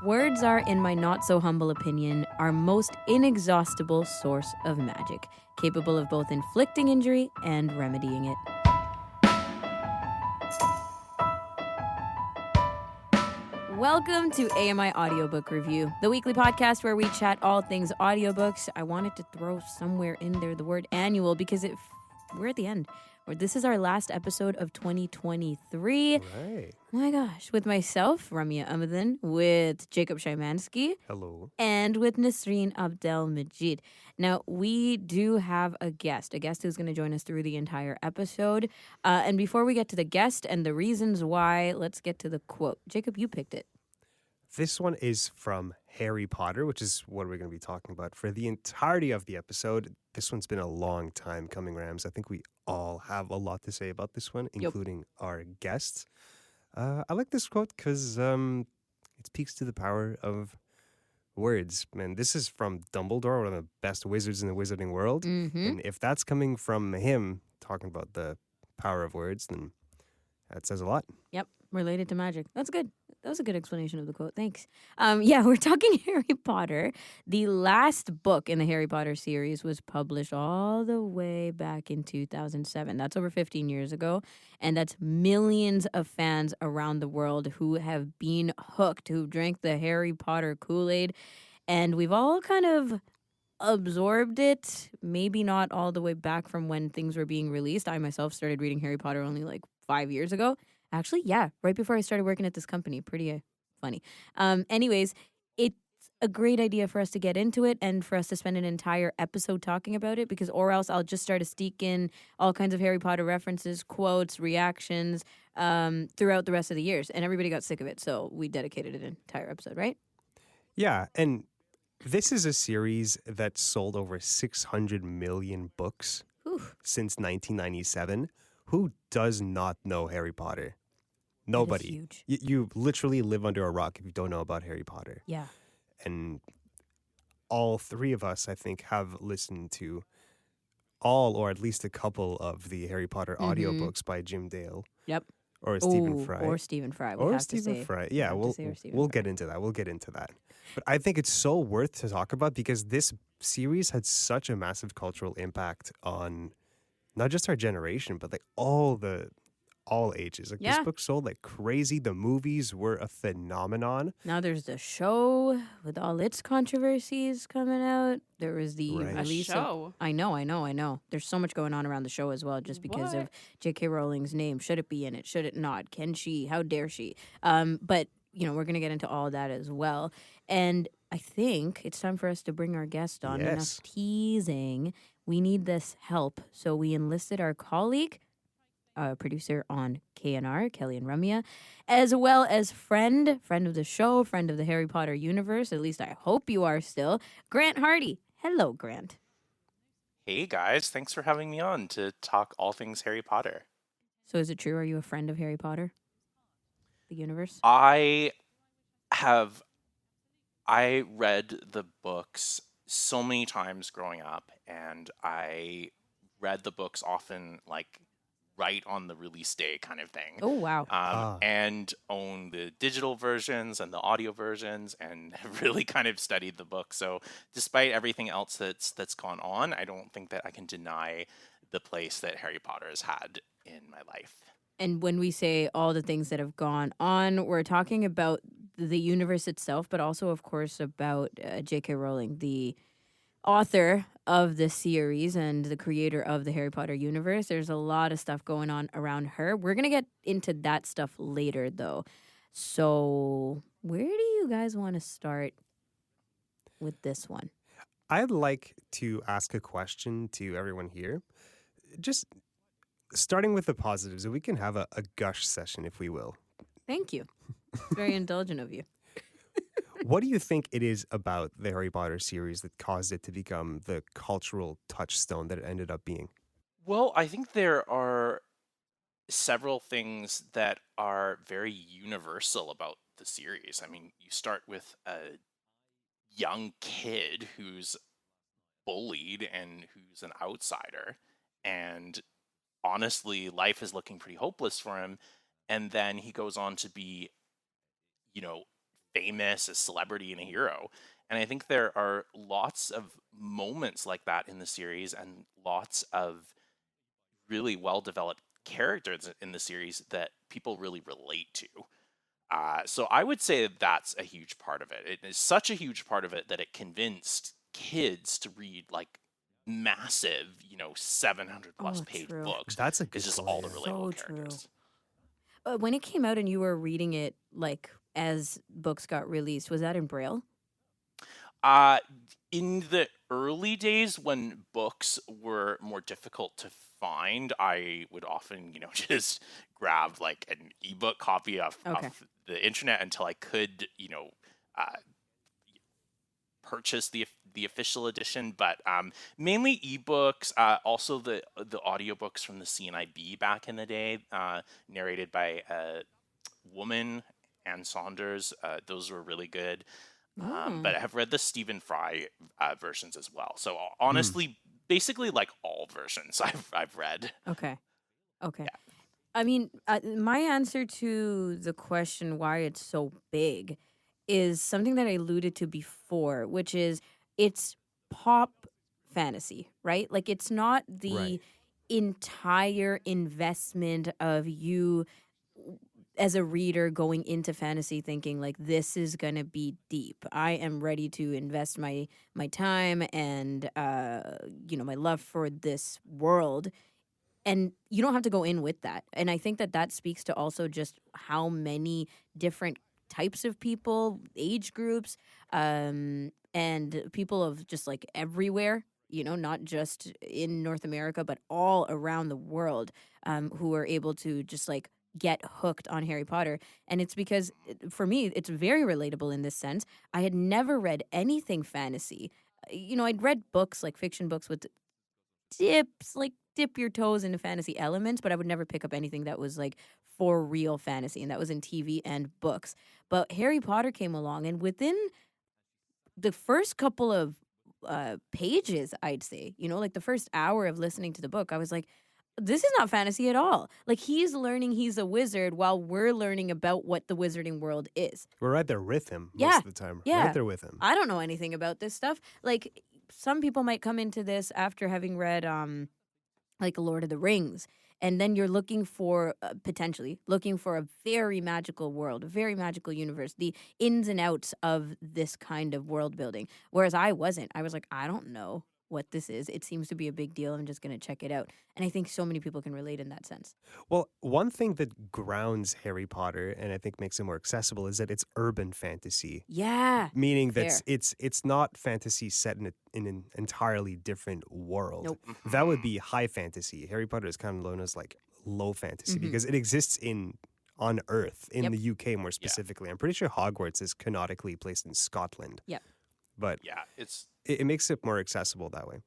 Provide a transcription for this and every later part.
Words are, in my not so humble opinion, our most inexhaustible source of magic, capable of both inflicting injury and remedying it. Welcome to AMI Audiobook Review, the weekly podcast where we chat all things audiobooks. I wanted to throw somewhere in there the word annual because we're at the end. This is our last episode of 2023. Right. My gosh, with myself, Ramya Amadin, with Jacob Szymanski. Hello. And with Nasreen Abdel-Majid. Now, we do have a guest who's going to join us through the entire episode. And before we get to the guest and the reasons why, let's get to the quote. Jacob, you picked it. This one is from Harry Potter, which is what we're going to be talking about for the entirety of the episode. This one's been a long time coming, Rams. I think we all have a lot to say about this one, including our guests. I like this quote because it speaks to the power of words. Man, this is from Dumbledore, one of the best wizards in the wizarding world. Mm-hmm. And if that's coming from him talking about the power of words, then that says a lot. Yep, related to magic. That's good. That was a good explanation of the quote. Thanks. We're talking Harry Potter. The last book in the Harry Potter series was published all the way back in 2007. That's over 15 years ago. And that's millions of fans around the world who have been hooked, who drank the Harry Potter Kool-Aid. And we've all kind of absorbed it, maybe not all the way back from when things were being released. I myself started reading Harry Potter only like 5 years ago. Actually, yeah, right before I started working at this company. Pretty funny. Anyways, it's a great idea for us to get into it and for us to spend an entire episode talking about it or else I'll just start to sneak in all kinds of Harry Potter references, quotes, reactions throughout the rest of the years. And everybody got sick of it, so we dedicated an entire episode, right? Yeah, and this is a series that sold over 600 million books since 1997. Who does not know Harry Potter? Nobody. It is huge. You literally live under a rock if you don't know about Harry Potter. Yeah. And all three of us, I think, have listened to all or at least a couple of the Harry Potter audiobooks by Jim Dale. Yep. Or Stephen Fry. Or Stephen Fry. Or Stephen Fry. Yeah, we'll get into that. We'll get into that. But I think it's so worth to talk about because this series had such a massive cultural impact on not just our generation, but like all ages. Like this book sold like crazy. The movies were a phenomenon. Now there's the show with all its controversies coming out. There was the release of... I know. There's so much going on around the show as well just because of J.K. Rowling's name. Should it be in it? Should it not? Can she? How dare she? But, we're going to get into all that as well. And I think it's time for us to bring our guest on. Yes. Enough teasing. We need this help. So we enlisted our colleague, producer on KNR, Kelly and Ramya, as well as friend of the show, friend of the Harry Potter universe, at least I hope you are still, Grant Hardy. Hello, Grant. Hey, guys. Thanks for having me on to talk all things Harry Potter. So is it true? Are you a friend of Harry Potter? The universe? I read the books so many times growing up, and I read the books often like right on the release day kind of thing. Oh, wow. And own the digital versions and the audio versions and have really kind of studied the book. So despite everything else that's gone on, I don't think that I can deny the place that Harry Potter has had in my life. And when we say all the things that have gone on, we're talking about the universe itself, but also, of course, about J.K. Rowling, the author of the series and the creator of the Harry Potter universe. There's a lot of stuff going on around her. We're going to get into that stuff later, though. So where do you guys want to start with this one? I'd like to ask a question to everyone here. Just starting with the positives, we can have a gush session, if we will. Thank you. Very indulgent of you. What do you think it is about the Harry Potter series that caused it to become the cultural touchstone that it ended up being? Well, I think there are several things that are very universal about the series. I mean, you start with a young kid who's bullied and who's an outsider, and honestly, life is looking pretty hopeless for him. And then he goes on to be, famous, a celebrity, and a hero. And I think there are lots of moments like that in the series, and lots of really well developed characters in the series that people really relate to. So I would say that's a huge part of it. It is such a huge part of it that it convinced kids to read like massive, 700 plus Oh, page true. books. That's a It's good just point. all the Yeah. relatable So true. characters. When it came out and you were reading it, like, as books got released, was that in Braille? Uh, in the early days when books were more difficult to find, I would often, just grab like an ebook copy off Okay. the internet until I could, uh, purchase the official edition, but mainly ebooks. Also the audiobooks from the CNIB back in the day, narrated by a woman, Anne Saunders. Those were really good. But I have read the Stephen Fry versions as well. So honestly, basically like all versions I've read. Okay. Okay. Yeah. I mean, my answer to the question why it's so big is something that I alluded to before, which is it's pop fantasy, right? Like it's not the Right. entire investment of you as a reader going into fantasy thinking like this is going to be deep. I am ready to invest my time and my love for this world, and you don't have to go in with that. And I think that that speaks to also just how many different types of people, age groups, and people of just like everywhere, not just in North America but all around the world, who are able to just like get hooked on Harry Potter. And it's because for me it's very relatable in this sense. I had never read anything fantasy. I'd read books like fiction books with dip your toes into fantasy elements, but I would never pick up anything that was like for real fantasy, and that was in TV and books. But Harry Potter came along, and within the first couple of pages, I'd say, like the first hour of listening to the book, I was like, this is not fantasy at all. Like he's learning he's a wizard while we're learning about what the wizarding world is. We're right there with him most Yeah, of the time. yeah. Right there with him. I don't know anything about this stuff. Like some people might come into this after having read like Lord of the Rings, and then you're looking for potentially looking for a very magical world, a very magical universe, the ins and outs of this kind of world building. Whereas I wasn't. I was like, I don't know what this is. It seems to be a big deal. I'm just going to check it out. And I think so many people can relate in that sense. Well, one thing that grounds Harry Potter and I think makes it more accessible is that it's urban fantasy. Yeah. Meaning Fair. that it's not fantasy set in an entirely different world. Nope. That would be high fantasy. Harry Potter is kind of known as like low fantasy because it exists on Earth, in the UK more specifically. I'm pretty sure Hogwarts is canonically placed in Scotland. Yep. But Yeah, it makes it more accessible that way.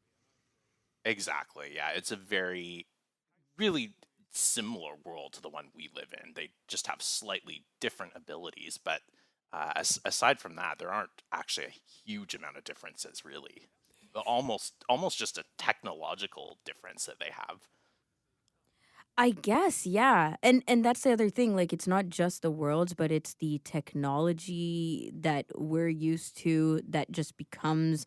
exactly. Yeah, it's a very, really similar world to the one we live in. They just have slightly different abilities, but aside from that, there aren't actually a huge amount of differences, really. Almost just a technological difference that they have. I guess, yeah. And that's the other thing, like it's not just the worlds, but it's the technology that we're used to that just becomes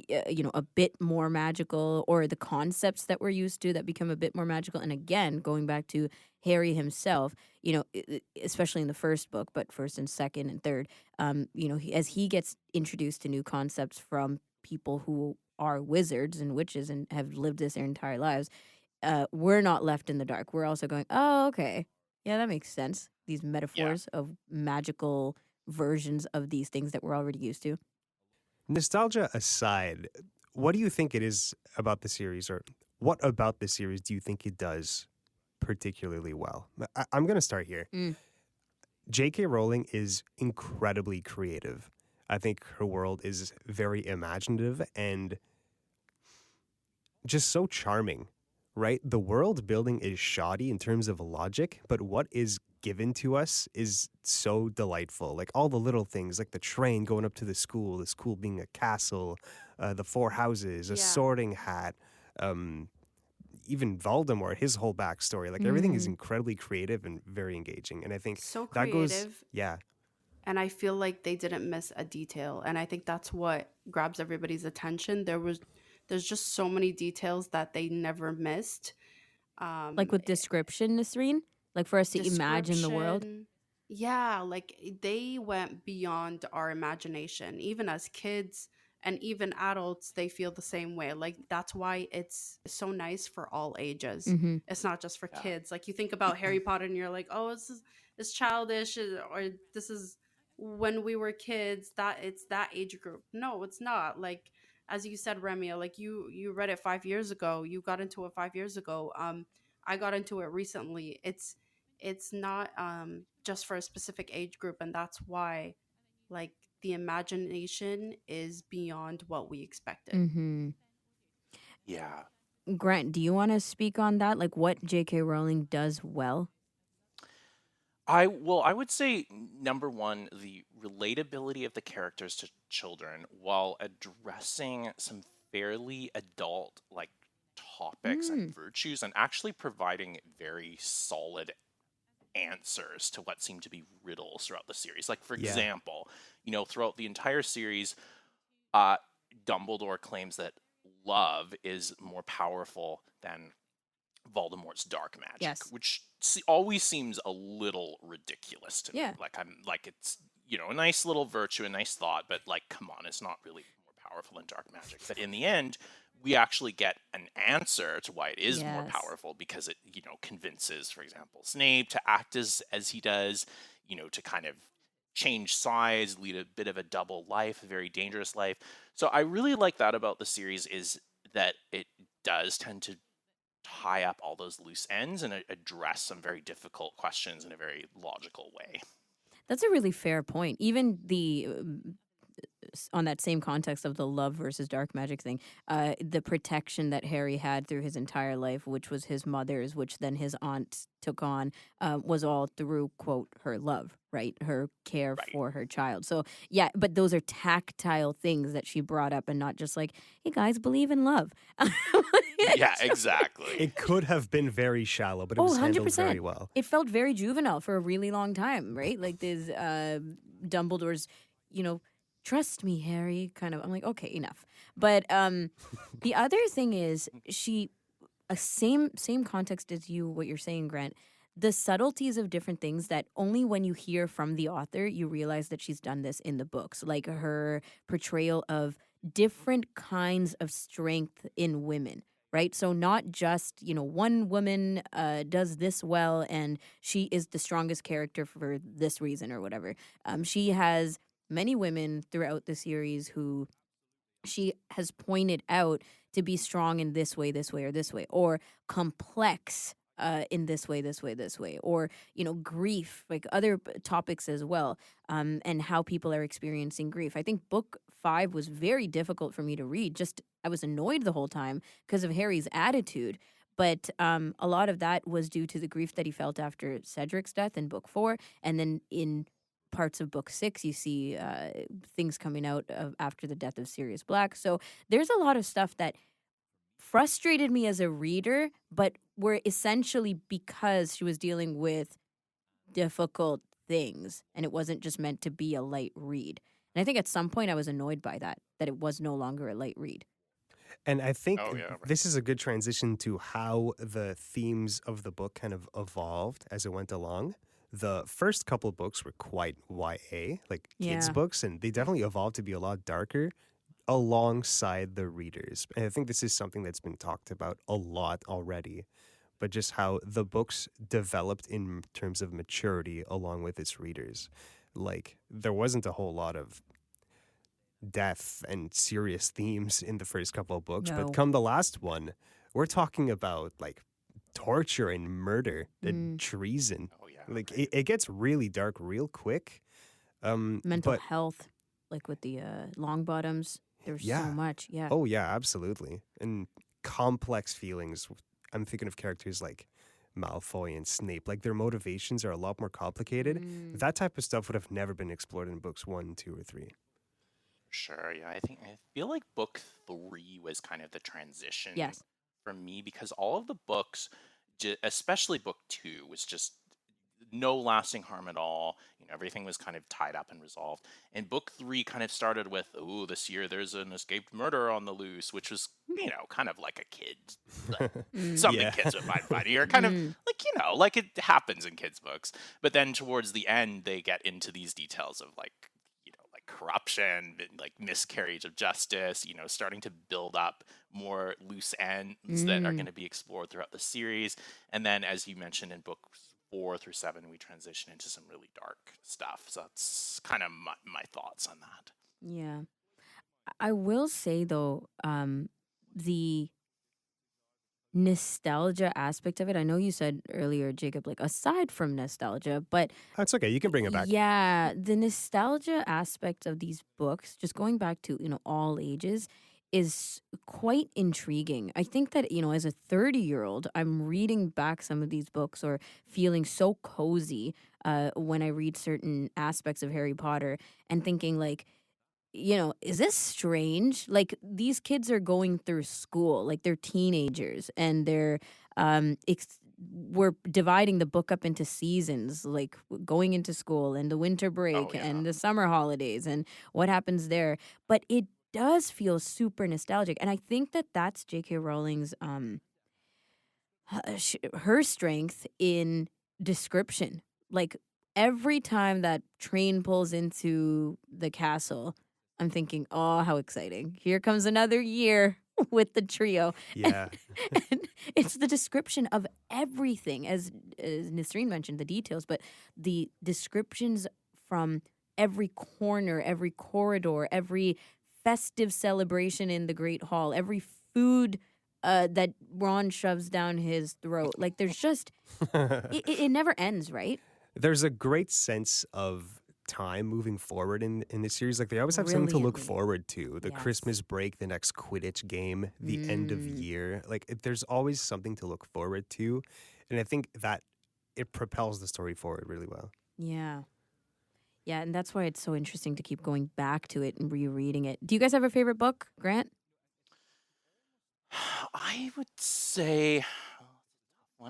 a bit more magical, or the concepts that we're used to that become a bit more magical. And again, going back to Harry himself, especially in the first book, but first and second and third, as he gets introduced to new concepts from people who are wizards and witches and have lived this their entire lives, we're not left in the dark. We're also going, oh, okay. Yeah, that makes sense. These metaphors of magical versions of these things that we're already used to. Nostalgia aside, what do you think it is about the series, or what about the series do you think it does particularly well? I'm going to start here. J.K. Rowling is incredibly creative. I think her world is very imaginative and just so charming, right? The world building is shoddy in terms of logic, but what is given to us is so delightful. Like all the little things, like the train going up to the school being a castle, the four houses, a sorting hat, even Voldemort, his whole backstory. Like everything is incredibly creative and very engaging. And I think So that goes, creative. yeah. and I feel like they didn't miss a detail, and I think that's what grabs everybody's attention. There's just so many details that they never missed. Like Um, with description, Nasreen? Like for us to imagine the world? Description. Yeah, like they went beyond our imagination. Even as kids and even adults, they feel the same way. Like that's why it's so nice for all ages. Mm-hmm. It's not just for Yeah. kids. Like you think about Harry Potter and you're like, oh, it's childish, or this is when we were kids. That it's that age group. No, it's not. Like as you said, Remia, like you read it 5 years ago. You got into it 5 years ago. I got into it recently. It's not just for a specific age group, and that's why like the imagination is beyond what we expected. Mm-hmm. Yeah. Grant, do you want to speak on that? Like what J.K. Rowling does well? I would say number one, the relatability of the characters to children while addressing some fairly adult like topics and Mm. virtues and actually providing very solid answers to what seem to be riddles throughout the series. Like for Yeah. example, throughout the entire series, uh Dumbledore claims that love is more powerful than Voldemort's dark magic, Yes. which always seems a little ridiculous to me. Yeah. Like I'm like it's a nice little virtue, a nice thought, but like come on, it's not really more powerful than dark magic. But in the end, we actually get an answer to why it is more Yes. powerful because it convinces, for example, Snape to act as he does, to kind of change sides, lead a bit of a double life, a very dangerous life. So I really like that about the series is that it does tend to tie up all those loose ends and address some very difficult questions in a very logical way. That's a really fair point. Even the on that same context of the love versus dark magic thing, the protection that Harry had through his entire life, which was his mother's, which then his aunt took on, was all through, quote, her love, right? Her care Right. for her child. So, yeah, but those are tactile things that she brought up and not just like, hey guys, believe in love. Yeah, exactly. It could have been very shallow, but it Oh, was handled 100%. very well. It felt very juvenile for a really long time, right? Like this Dumbledore's, trust me, Harry, kind of. I'm like, okay, enough. But the other thing is same context as you, what you're saying, Grant. The subtleties of different things that only when you hear from the author you realize that she's done this in the books, like her portrayal of different kinds of strength in women, right? So not just, one woman does this well and she is the strongest character for this reason or whatever. She has many women throughout the series who she has pointed out to be strong in this way, or this way, or complex in this way, or grief, like other topics as well, and how people are experiencing grief. I think book 5 was very difficult for me to read. Just I was annoyed the whole time because of Harry's attitude. But a lot of that was due to the grief that he felt after Cedric's death in book 4, and then in parts of book 6 you see things coming out of after the death of Sirius Black. So there's a lot of stuff that frustrated me as a reader, but were essentially because she was dealing with difficult things and it wasn't just meant to be a light read. And I think at some point I was annoyed by that it was no longer a light read. And I think Oh, yeah, right. this is a good transition to how the themes of the book kind of evolved as it went along. The first couple books were quite YA, like kids' Yeah. books, and they definitely evolved to be a lot darker alongside the readers. And I think this is something that's been talked about a lot already, but just how the books developed in terms of maturity along with its readers. Like, there wasn't a whole lot of death and serious themes in the first couple of books, No. but come the last one, we're talking about like torture and murder and treason. Oh yeah. Like right. it gets really dark real quick. Mental But health, like with the long bottoms, there's yeah. so much. Yeah. Oh yeah, absolutely. And complex feelings. I'm thinking of characters like Malfoy and Snape. Like their motivations are a lot more complicated. That type of stuff would have never been explored in books 1, 2, or 3. Sure, yeah. I feel like book 3 was kind of the transition Yes. for me because all of the books, especially book 2, was just no lasting harm at all. Everything was kind of tied up and resolved. And book 3 kind of started with, oh, this year there's an escaped murderer on the loose, which was, kind of like a kid, like, something Yeah. kids would find funny, or kind of like, like it happens in kids' books. But then towards the end, they get into these details of like corruption, like miscarriage of justice, starting to build up more loose ends that are going to be explored throughout the series. And then, as you mentioned, in books 4 through 7, we transition into some really dark stuff. So that's kind of my thoughts on that. Yeah. I will say though, the nostalgia aspect of it, I know you said earlier, Jacob, like aside from nostalgia, but That's okay. You can bring it back. yeah, the nostalgia aspect of these books, just going back to, all ages, is quite intriguing. I think that, as a 30-year-old, I'm reading back some of these books or feeling so cozy when I read certain aspects of Harry Potter and thinking, like, is this strange? Like, these kids are going through school, like they're teenagers, and we're dividing the book up into seasons, like going into school and the winter break yeah. and the summer holidays and what happens there. But it does feel super nostalgic, and I think that that's J.K. Rowling's her strength in description. Like, every time that train pulls into the castle, I'm thinking, oh, how exciting. Here comes another year with the trio. Yeah. And it's the description of everything, as Nisreen mentioned, the details, but the descriptions from every corner, every corridor, every festive celebration in the Great Hall, every food that Ron shoves down his throat. Like, there's just, it never ends, right? There's a great sense of time moving forward in this series. Like, they always have something to look Brilliantly. forward to. The Yes. Christmas break, the next Quidditch game, the end of year. Like, there's always something to look forward to. And I think that it propels the story forward really well. Yeah. Yeah, and that's why it's so interesting to keep going back to it and rereading it. Do you guys have a favorite book, Grant? I would say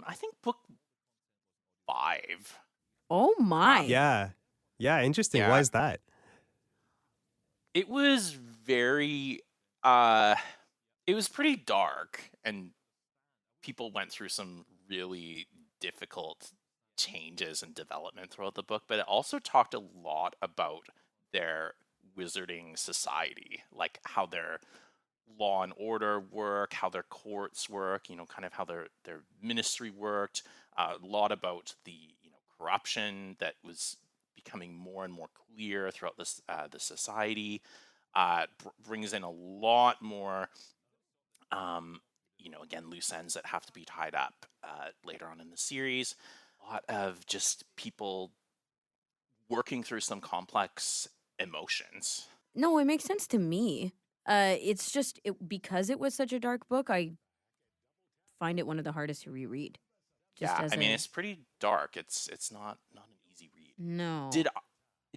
I think book 5. Oh my. Yeah. Yeah, interesting. Yeah. Why is that? It was very it was pretty dark, and people went through some really difficult changes and development throughout the book, but it also talked a lot about their wizarding society, like how their law and order work, how their courts work, kind of how their ministry worked, a lot about the corruption that was becoming more and more clear throughout this the society. Brings in a lot more again, loose ends that have to be tied up later on in the series. A lot of just people working through some complex emotions. No, it makes sense to me. It's just because it was such a dark book, I find it one of the hardest to reread. Just Yeah, as I mean, it's pretty dark. It's not an easy read. no.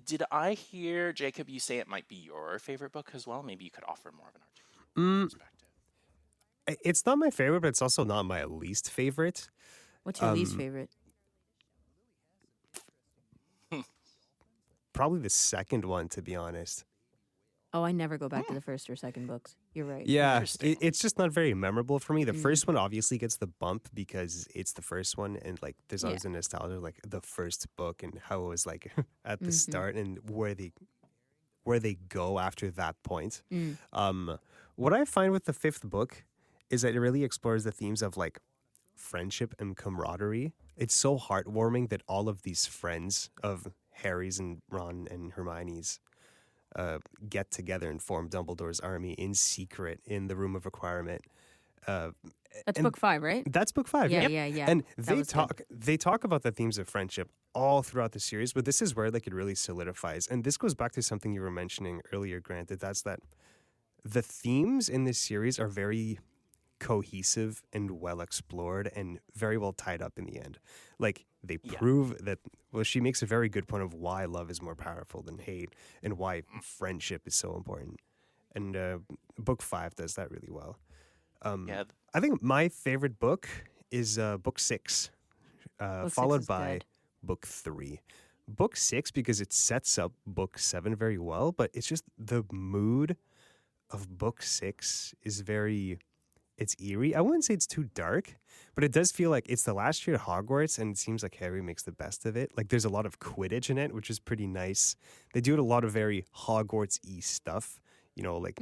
Did I hear, Jacob, you say it might be your favorite book as well? Maybe you could offer more of an articulate perspective. It's not my favorite, but it's also not my least favorite. What's your least favorite? Probably the second one, to be honest. Oh, I never go back to the first or second books. You're right. Yeah, Interesting. it's just not very memorable for me. The first one obviously gets the bump because it's the first one, and like there's always a nostalgia, like the first book and how it was like at the start and where they go after that point. What I find with the fifth book is that it really explores the themes of like friendship and camaraderie. It's so heartwarming that all of these friends of Harry's and Ron and Hermione's get together and form Dumbledore's army in secret in the Room of Requirement. That's and book 5, right? That's book 5. Yeah, yeah. yeah. And That was good. they talk about the themes of friendship all throughout the series, but this is where like it really solidifies. And this goes back to something you were mentioning earlier, Grant, that's that the themes in this series are very cohesive and well explored and very well tied up in the end. Like they prove that, well, she makes a very good point of why love is more powerful than hate and why friendship is so important. And book 5 does that really well. I think my favorite book is book 6, Book 6 followed is by good. book 3. Book 6, because it sets up book 7 very well, but it's just the mood of book 6 is it's eerie. I wouldn't say it's too dark, but it does feel like it's the last year at Hogwarts, and it seems like Harry makes the best of it. Like, there's a lot of Quidditch in it, which is pretty nice. They do a lot of very Hogwarts-y stuff, like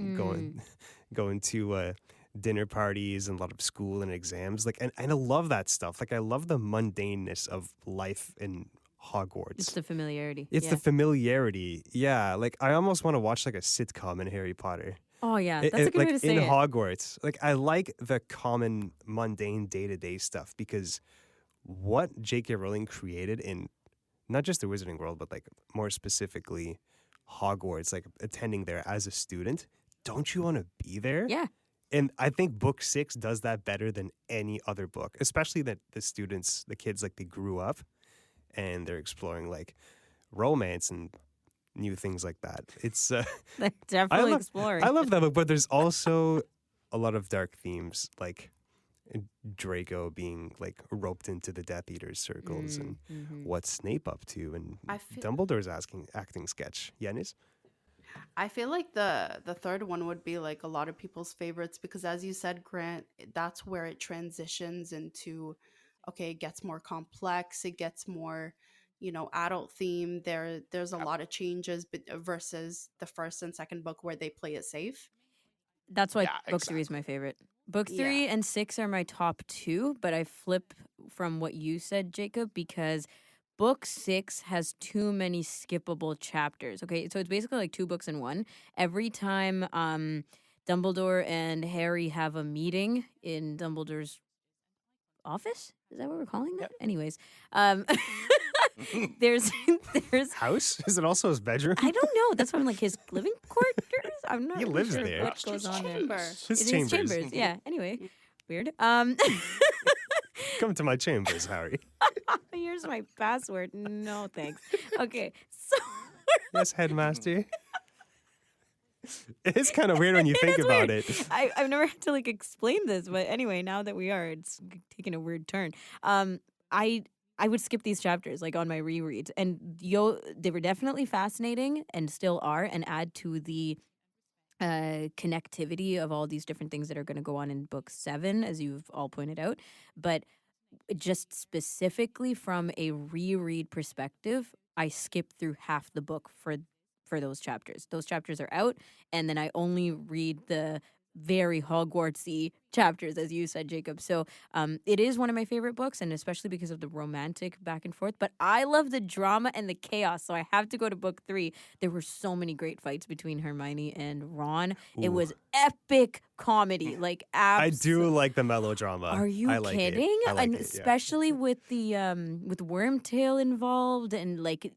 going to dinner parties and a lot of school and exams. Like, and I love that stuff. Like, I love the mundaneness of life in Hogwarts. It's the familiarity. It's the familiarity. Yeah, like I almost want to watch like a sitcom in Harry Potter. Oh yeah, that's a good like way to say in it. Hogwarts. Like I like the common mundane day-to-day stuff because what J.K. Rowling created in not just the Wizarding World, but like more specifically Hogwarts, like attending there as a student, don't you want to be there? Yeah. And I think book 6 does that better than any other book, especially that the kids, like they grew up and they're exploring like romance and new things like that. It's They're definitely exploring. I love that book, but there's also a lot of dark themes, like Draco being like roped into the Death Eater's circles and what's Snape up to, and Dumbledore's acting sketch. Yanis? I feel like the third one would be like a lot of people's favorites because, as you said, Grant, that's where it transitions into, okay, it gets more complex, it gets more, adult theme. There's a lot of changes versus the first and second book where they play it safe. That's why Yeah, book 3 is my exactly. favorite. Book 3 and 6 are my top 2, but I flip from what you said, Jacob, because book 6 has too many skippable chapters. Okay, so it's basically like 2 books in one. Every time Dumbledore and Harry have a meeting in Dumbledore's office, is that what we're calling that? Yep. Anyways, there's House? Is it also his bedroom? I don't know. That's why I'm like his living quarters. I'm not He really lives sure there. what goes on there. Chamber. His It is chambers. Yeah. Anyway, weird. Come to my chambers, Harry. Here's my password. No thanks. Okay, so Yes, headmaster. It is kind of weird when you think is about weird. it. I've never had to like explain this, but anyway, now that we are, it's taking a weird turn. I would skip these chapters like on my rereads, and they were definitely fascinating and still are, and add to the connectivity of all these different things that are going to go on in book 7, as you've all pointed out. But just specifically from a reread perspective, I skipped through half the book for those chapters. Those chapters are out, and then I only read the very Hogwartsy chapters, as you said, Jacob. So it is one of my favorite books, and especially because of the romantic back and forth. But I love the drama and the chaos, so I have to go to book 3. There were so many great fights between Hermione and Ron. It Ooh. was epic comedy, like I do like the melodrama. Are you I like kidding? It. I like And it, yeah. especially with the with Wormtail involved, and like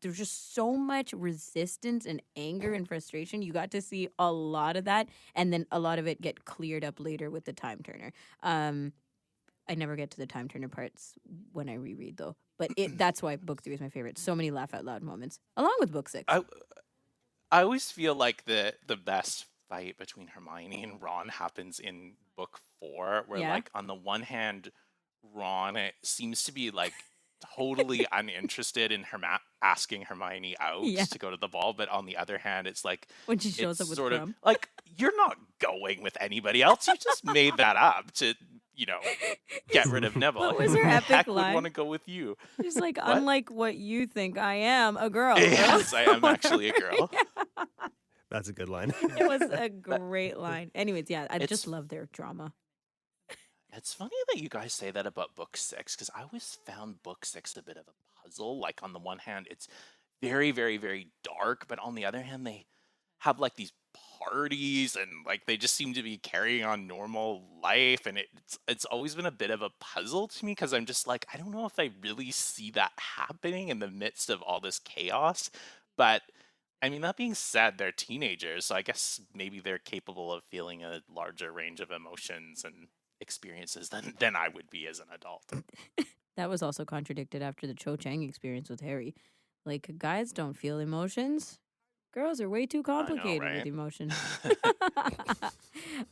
there's just so much resistance and anger and frustration. You got to see a lot of that, and then a lot of it get cleared up later with the time turner. I never get to the time turner parts when I reread though, but that's why book 3 is my favorite. So many laugh out loud moments, along with book 6. I always feel like the best fight between Hermione and Ron happens in book 4, where Yeah. like on the one hand, Ron seems to be like totally uninterested in asking Hermione out Yeah. to go to the ball, but on the other hand, it's like When she shows it's up with sort Crumb. of like you're not going with anybody else. You just made that up to get rid of Neville. What was her Who the epic heck would line? want to go with you? She's like, What? unlike what you think, I am a girl. Yes, I am actually a girl. That's a good line. It was a great line. Anyways, yeah, I It's- just love their drama. It's funny that you guys say that about book 6, because I always found book 6 a bit of a puzzle. Like on the one hand, it's very, very, very dark, but on the other hand, they have like these parties and like they just seem to be carrying on normal life, and it's always been a bit of a puzzle to me because I'm just like, I don't know if I really see that happening in the midst of all this chaos. But I mean, that being said, they're teenagers, so I guess maybe they're capable of feeling a larger range of emotions and experiences than I would be as an adult. That was also contradicted after the Cho Chang experience with Harry. Like, guys don't feel emotions. Girls are way too I know, complicated with right? emotion.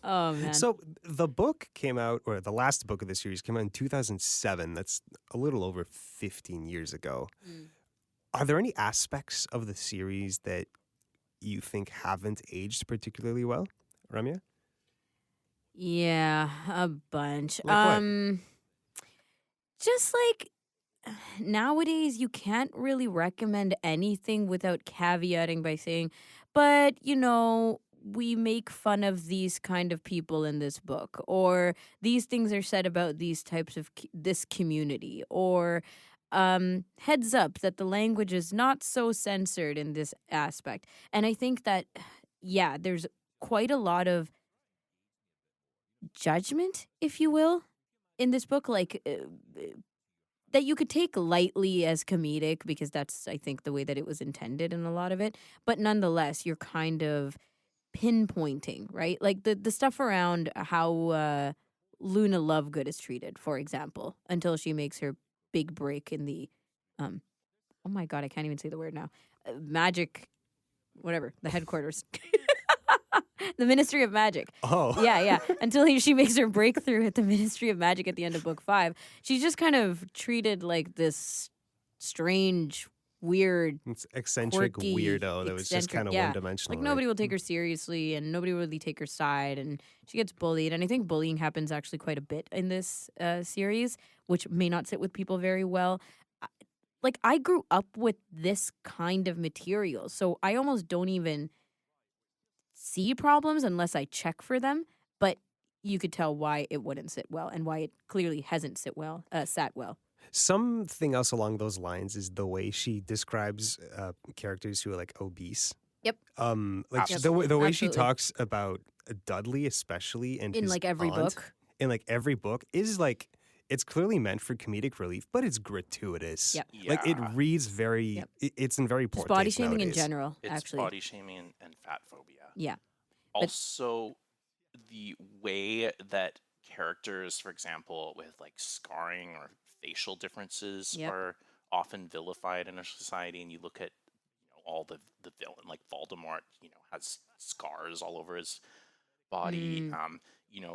Oh man. So the book came out, or the last book of the series came out in 2007. That's a little over 15 years ago. Mm. Are there any aspects of the series that you think haven't aged particularly well, Ramya? Yeah, a bunch. Like what? Just like nowadays you can't really recommend anything without caveating by saying, but we make fun of these kind of people in this book, or these things are said about these types of this community, or heads up that the language is not so censored in this aspect. And I think that yeah, there's quite a lot of judgment, if you will, in this book, like that you could take lightly as comedic because that's, I think, the way that it was intended in a lot of it. But nonetheless, you're kind of pinpointing, right? Like the stuff around how Luna Lovegood is treated, for example, until she makes her big break in the, um, oh my God, I can't even say the word now. Magic, whatever, the headquarters. The Ministry of Magic. Oh. Yeah. Until she makes her breakthrough at the Ministry of Magic at the end of book 5. She's just kind of treated like this strange, weird, It's eccentric quirky, weirdo that was just kind of yeah. one-dimensional. Like nobody will take her seriously and nobody will really take her side, and she gets bullied. And I think bullying happens actually quite a bit in this series, which may not sit with people very well. Like I grew up with this kind of material, so I almost don't even see problems unless I check for them, but you could tell why it wouldn't sit well and why it clearly hasn't sat well. Something else along those lines is the way she describes characters who are like obese. Yep. Like Absolutely. the way she Absolutely. talks about Dudley, especially, and In his like every aunt, book. in like every book, is like it's clearly meant for comedic relief, but it's gratuitous. Yep. Like it Yeah. reads very. Yep. It's in very poor Just body taste shaming in nowadays. general, It's actually. body shaming and fat phobia. Yeah. Also, the way that characters, for example, with like scarring or facial differences Yep. are often vilified in our society, and you look at all the villain like Voldemort, has scars all over his body.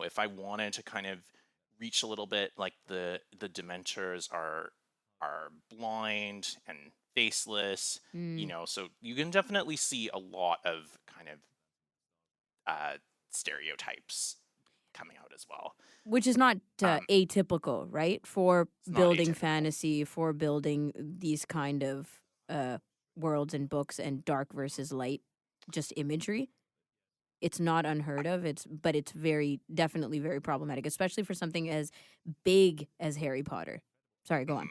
If I wanted to kind of reach a little bit, like the Dementors are blind and faceless, so you can definitely see a lot of kind of stereotypes coming out as well. Which is not Um, atypical, right? For It's not building atypical. fantasy, for building these kind of worlds and books and dark versus light, just imagery. It's not unheard of. But it's definitely very problematic, especially for something as big as Harry Potter. Sorry, go on.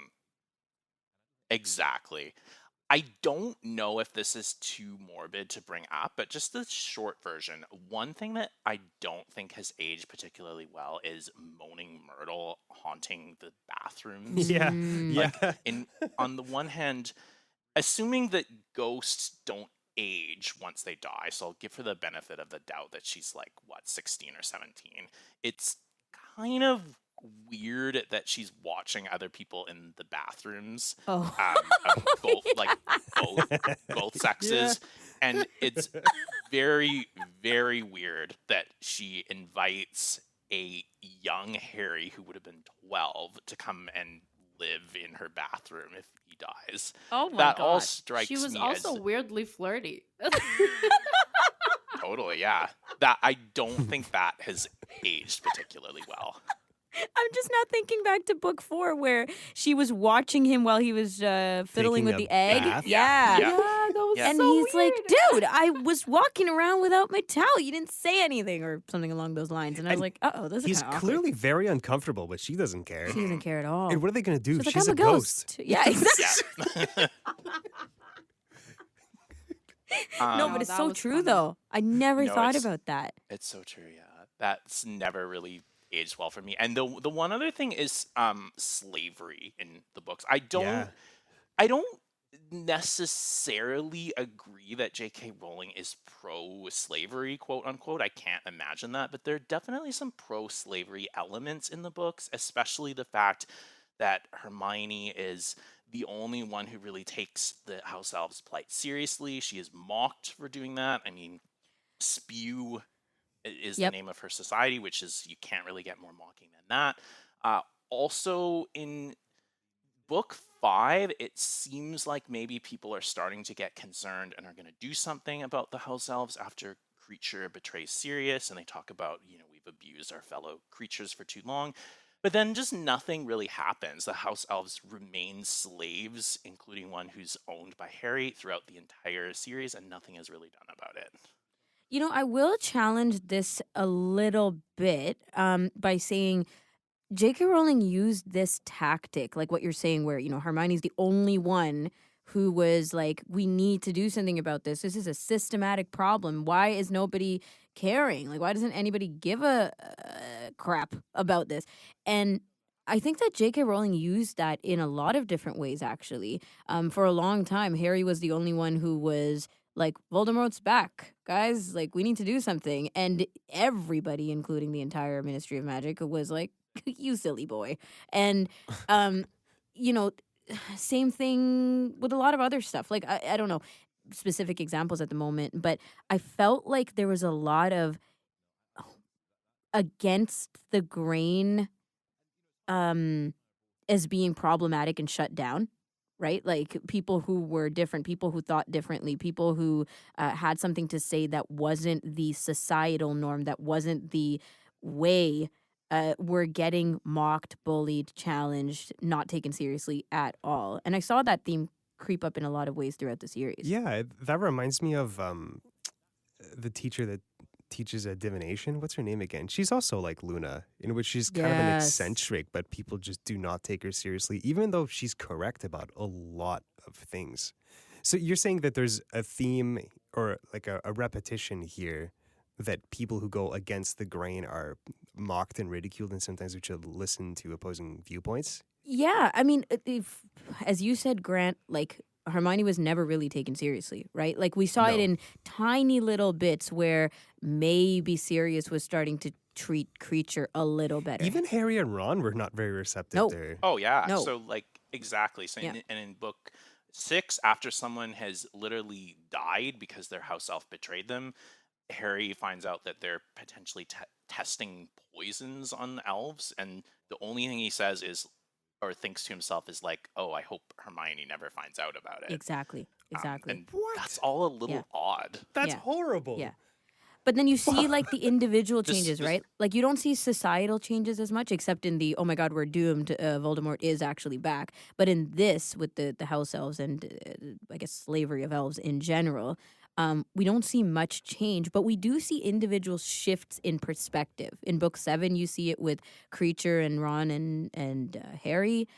Exactly. I don't know if this is too morbid to bring up, but just the short version. One thing that I don't think has aged particularly well is Moaning Myrtle haunting the bathrooms. Yeah, Mm. yeah. On the one hand, assuming that ghosts don't age once they die, so I'll give her the benefit of the doubt that she's like 16 or 17. It's kind of weird that she's watching other people in the bathrooms Oh. of both sexes, and it's very, very weird that she invites a young Harry who would have been 12 to come and live in her bathroom if he dies. Oh my That God. all strikes She was me also as weirdly flirty. totally, yeah. That I don't think that has aged particularly well. I'm just now thinking back to book 4 where she was watching him while he was fiddling Taking with a the egg. bath? Yeah. Yeah. that was Yeah. And so he's like, weird. dude, I was walking around without my towel. You didn't say anything or something along those lines. And I was And like, uh-oh, this is He's kind of clearly very uncomfortable, but she doesn't care. She doesn't care at all. And what are they going to do? She's like, She's I'm a ghost. Yeah, exactly. Yeah. No, Um, but it's that so was true, funny. though. I never No, thought it's- about that. It's so true, yeah. That's never really aged well for me. And the one other thing is slavery in the books. I don't necessarily agree that J.K. Rowling is pro-slavery, quote unquote. I can't imagine that, but there are definitely some pro-slavery elements in the books, especially the fact that Hermione is the only one who really takes the house elves' plight seriously. She is mocked for doing that. I mean, Spew is the Yep. name of her society, which is, you can't really get more mocking than that. Also, in book 5, it seems like maybe people are starting to get concerned and are going to do something about the house elves after Creature betrays Sirius, and they talk about, we've abused our fellow creatures for too long. But then just nothing really happens. The house elves remain slaves, including one who's owned by Harry throughout the entire series, and nothing is really done about it. I will challenge this a little bit by saying J.K. Rowling used this tactic, like what you're saying, where, Hermione's the only one who was like, we need to do something about this. This is a systematic problem. Why is nobody caring? Like, why doesn't anybody give a crap about this? And I think that J.K. Rowling used that in a lot of different ways, actually. For a long time, Harry was the only one who was like, Voldemort's back, guys. Like, we need to do something. And everybody, including the entire Ministry of Magic, was like, you silly boy. And you know same thing with a lot of other stuff. Like, I don't know specific examples at the moment, but I felt like there was a lot of against the grain as being problematic and shut down, right? Like, people who were different, people who thought differently, people who had something to say that wasn't the societal norm, that wasn't the way, were getting mocked, bullied, challenged, not taken seriously at all. And I saw that theme creep up in a lot of ways throughout the series. Yeah, that reminds me of the teacher that teaches divination. What's her name again? She's also like Luna, in which she's kind of an Yes. eccentric, but people just do not take her seriously, even though she's correct about a lot of things. So you're saying that there's a theme or like a repetition here, that people who go against the grain are mocked and ridiculed, and sometimes we should listen to opposing viewpoints? Yeah, I mean, as you said, Grant, like, Hermione was never really taken seriously, right? Like, we saw it No. in tiny little bits where maybe Sirius was starting to treat Creature a little better. Even Harry and Ron were not very receptive No. to her. Oh yeah. No. So like exactly. So Yeah. and in book 6, after someone has literally died because their house elf betrayed them, Harry finds out that they're potentially testing poisons on elves, and the only thing he says is, or thinks to himself, is like, "Oh, I hope Hermione never finds out about it." Exactly. And What? that's all a little Yeah. odd. That's Yeah. horrible. Yeah. But then you see, like, the individual This- changes, this- right? Like, you don't see societal changes as much, except in the, oh my god, we're doomed, Voldemort is actually back. But in this, with the house elves and, I guess, slavery of elves in general, we don't see much change, but we do see individual shifts in perspective. In book 7, you see it with Creature and Ron and Harry.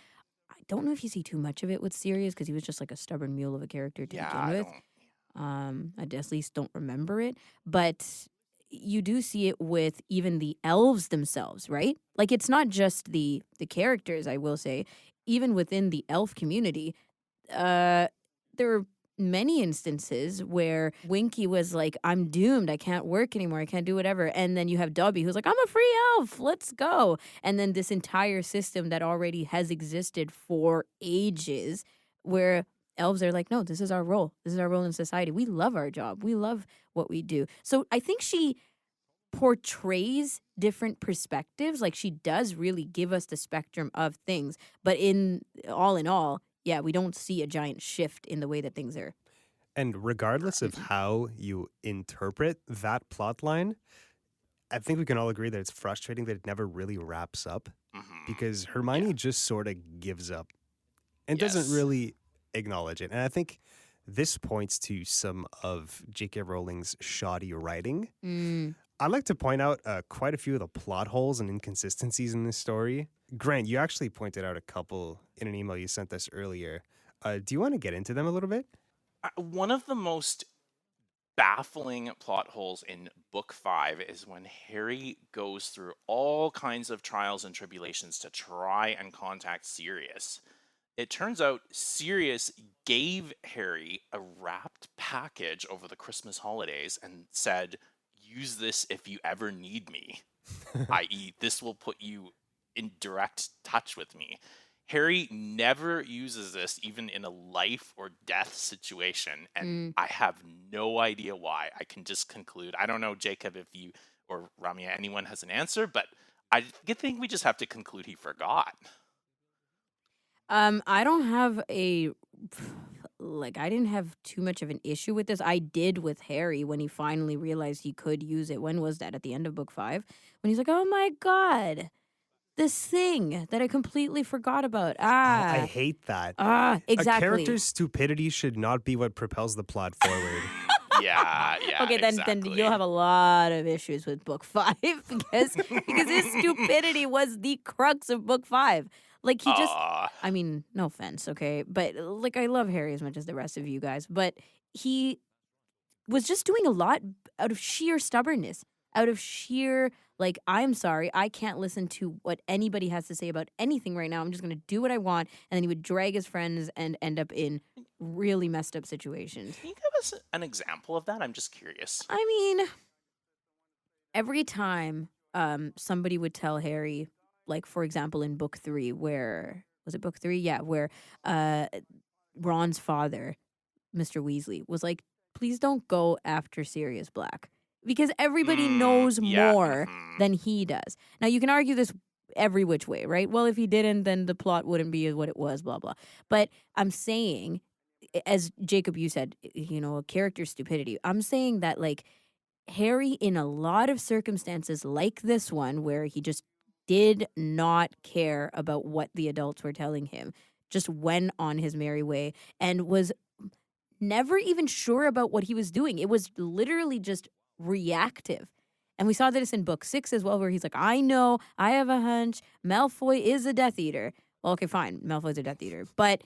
I don't know if you see too much of it with Sirius, because he was just like a stubborn mule of a character to Yeah, begin I with. don't. I at least don't remember it, but you do see it with even the elves themselves, right? Like, it's not just the characters, I will say. Even within the elf community, there are many instances where Winky was like, I'm doomed, I can't work anymore, I can't do whatever. And then you have Dobby who's like, I'm a free elf, let's go. And then this entire system that already has existed for ages, where elves are like, no, this is our role. This is our role in society. We love our job. We love what we do. So I think she portrays different perspectives. Like, she does really give us the spectrum of things. But in all, yeah, we don't see a giant shift in the way that things are. And regardless of how you interpret that plot line, I think we can all agree that it's frustrating that it never really wraps up, Mhm. because Hermione just sort of gives up and doesn't Yes. really acknowledge it. And I think this points to some of J.K. Rowling's shoddy writing. I'd like to point out quite a few of the plot holes and inconsistencies in this story. Grant, you actually pointed out a couple in an email you sent us earlier. Do you want to get into them a little bit? One of the most baffling plot holes in book 5 is when Harry goes through all kinds of trials and tribulations to try and contact Sirius. It turns out Sirius gave Harry a wrapped package over the Christmas holidays and said, use this if you ever need me, i.e., this will put you in direct touch with me. Harry never uses this even in a life or death situation, and I have no idea why. I can just conclude. I don't know, Jacob, if you or Ramya, anyone has an answer, but I think we just have to conclude he forgot. I don't have a I didn't have too much of an issue with this. I did with Harry when he finally realized he could use it. When was that? At the end of book 5? When he's like, "Oh my god, this thing that I completely forgot about." Oh, I Ah. hate that. A Exactly. character's stupidity should not be what propels the plot forward. Yeah, Okay, then exactly. you'll have a lot of issues with book 5 because his stupidity was the crux of book 5. Like he just Aw. I mean, no offense, okay? But like I love Harry as much as the rest of you guys, but he was just doing a lot out of sheer stubbornness, out of sheer like I'm sorry, I can't listen to what anybody has to say about anything right now. I'm just going to do what I want, and then he would drag his friends and end up in really messed up situations. Can you give us an example of that? I'm just curious. I mean, every time somebody would tell Harry, like for example in book 3, where was it book 3? Yeah, where uh Ron's father, Mr. Weasley, was like, please don't go after Sirius Black. Because everybody knows Yeah, more than he does. Now you can argue this every which way, right? Well, if he didn't, then the plot wouldn't be what it was, blah blah. But I'm saying, as Jacob, you said, a character stupidity. I'm saying that like Harry, in a lot of circumstances like this one, where he just did not care about what the adults were telling him, just went on his merry way and was never even sure about what he was doing. It was literally just reactive. And we saw this in book 6 as well, where he's like, I know, I have a hunch, Malfoy is a Death Eater. Well, okay, fine, Malfoy's a Death Eater. But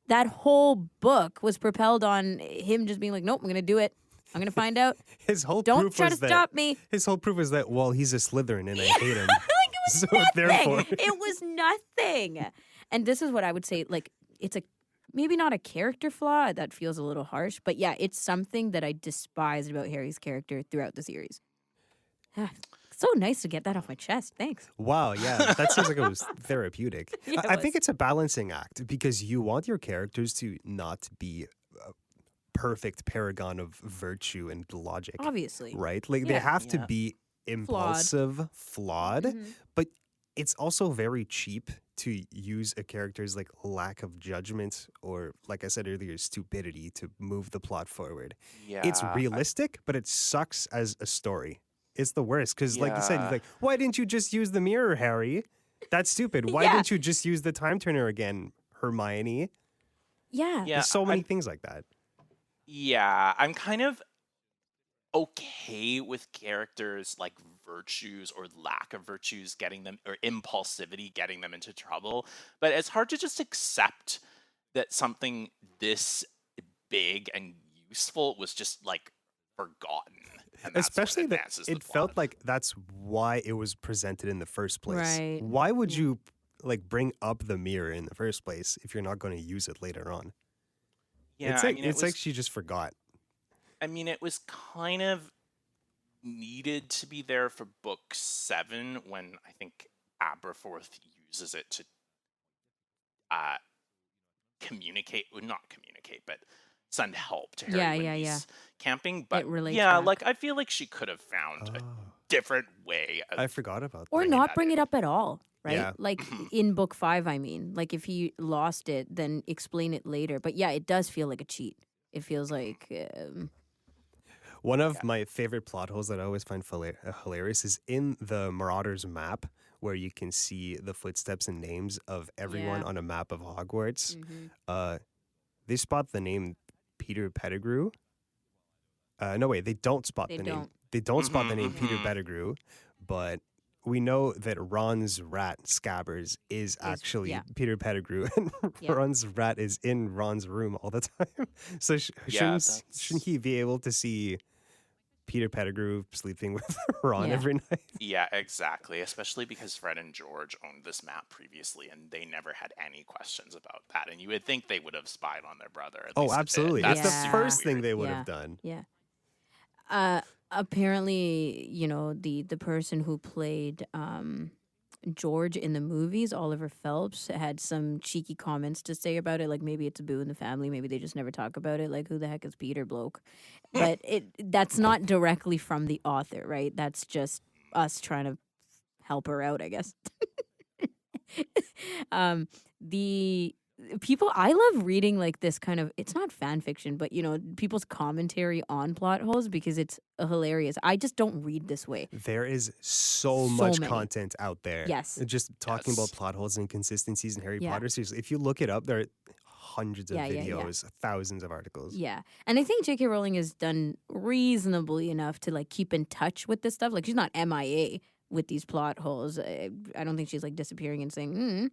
that whole book was propelled on him just being like, nope, I'm going to do it. I'm going to find out. His whole Don't proof try to was that stop me. his whole proof is that well, he's a Slytherin and I hate him. Like it was So nothing. therefore, It was nothing. And this is what I would say, like, it's maybe not a character flaw, that feels a little harsh, but yeah, it's something that I despised about Harry's character throughout the series. So nice to get that off my chest. Thanks. wow, yeah, that seems like it was therapeutic. Yeah, it I think was. it's a balancing act because you want your characters to not be a perfect paragon of virtue and logic, Obviously. right? Like they Yeah. have to Yeah. be impulsive, flawed, Mhm. but it's also very cheap to use a character's like lack of judgment or, like I said earlier, stupidity to move the plot forward. Yeah. It's realistic, but it sucks as a story. It's the worst because, like you said, Yeah. like, why didn't you just use the mirror, Harry? That's stupid. Why Yeah. didn't you just use the time turner again, Hermione? Yeah. Yeah, There's so many things like that. Yeah, I'm kind of okay with characters like virtues or lack of virtues getting them, or impulsivity getting them into trouble, but it's hard to just accept that something this big and useful was just like forgotten. And that's what Especially that advances the it felt plot. like that's why it was presented in the first place. Right. Why would Yeah. you like bring up the mirror in the first place if you're not going to use it later on? Yeah, it's I like mean, it's like she just forgot. it was kind of needed to be there for book 7 when I think Aberforth uses it to uh, communicate, well, not communicate, but send help to Harry Yeah, when yeah, he's yeah. camping. But relates yeah, back. like I feel like she could have found a Oh, different way of I forgot about Or that. bringing not that bring in. it up at all, right? Yeah. Like in book 5, I mean. Like if he lost it, then explain it later. But yeah, it does feel like a cheat. It feels like One of my favorite plot holes that I always find hilarious is in the Marauders map, where you can see the footsteps and names of everyone Yeah. on a map of Hogwarts. mhm. They spot the name Peter Pettigrew. No, wait, they don't spot They the name. don't. They don't spot the Mhm, name Peter mhm. Pettigrew, but we know that Ron's rat Scabbers is actually yeah. Peter Pettigrew, and Yeah. Ron's rat is in Ron's room all the time. So Yeah, shouldn't he be able to see Peter Pettigrew sleeping with Ron Yeah. every night? Yeah, exactly. Especially because Fred and George owned this map previously, and they never had any questions about that. And you would think they would have spied on their brother. At Oh, least a bit. absolutely. That's That's the Yeah. first super thing weird. they would Yeah. have done. Yeah. Apparently, the person who played George in the movies, Oliver Phelps, had some cheeky comments to say about it. Like maybe it's a boo in the family. Maybe they just never talk about it. Like who the heck is Peter bloke? But that's not directly from the author, right? That's just us trying to help her out, I guess. The people, I love reading like this kind of, it's not fan fiction, but people's commentary on plot holes because it's hilarious. I just don't read this way. There is so So much many. content out there. Yes. Just talking about Yes. plot holes and inconsistencies in Harry Yeah. Potter. Seriously, if you look it up, there are hundreds of Yeah, yeah, yeah. videos, thousands of articles. Yeah. And I think J.K. Rowling has done reasonably enough to like keep in touch with this stuff. Like she's not MIA with these plot holes. I don't think she's like disappearing and saying,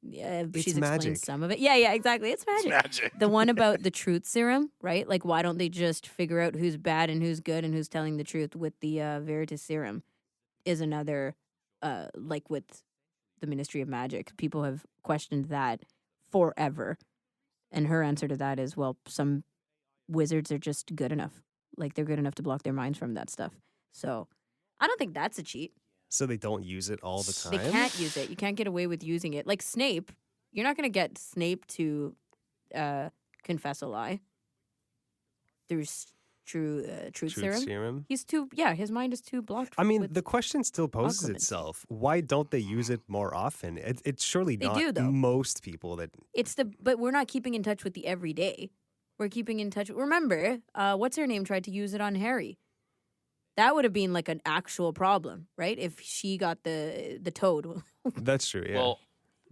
yeah, It's she's explained magic. some of it. Yeah, exactly. It's It's magic. magic. The one about the truth serum, right? Like, why don't they just figure out who's bad and who's good and who's telling the truth with the Veritas serum? Is another, like with the Ministry of Magic. People have questioned that forever. And her answer to that is, well, some wizards are just good enough. Like, they're good enough to block their minds from that stuff. So, I don't think that's a cheat. So they don't use it all the time. They can't use it. You can't get away with using it. Like Snape, you're not going to get Snape to confess a lie through truth serum. serum. He's too, yeah, his mind is too blocked. I mean, with- the question still poses occlumency. itself. Why don't they use it more often? It's surely They not do, though. most people that. but we're not keeping in touch with the everyday. We're keeping in touch. Remember, what's her name tried to use it on Harry. That would have been like an actual problem, right? If she got the toad. That's true, yeah. Well,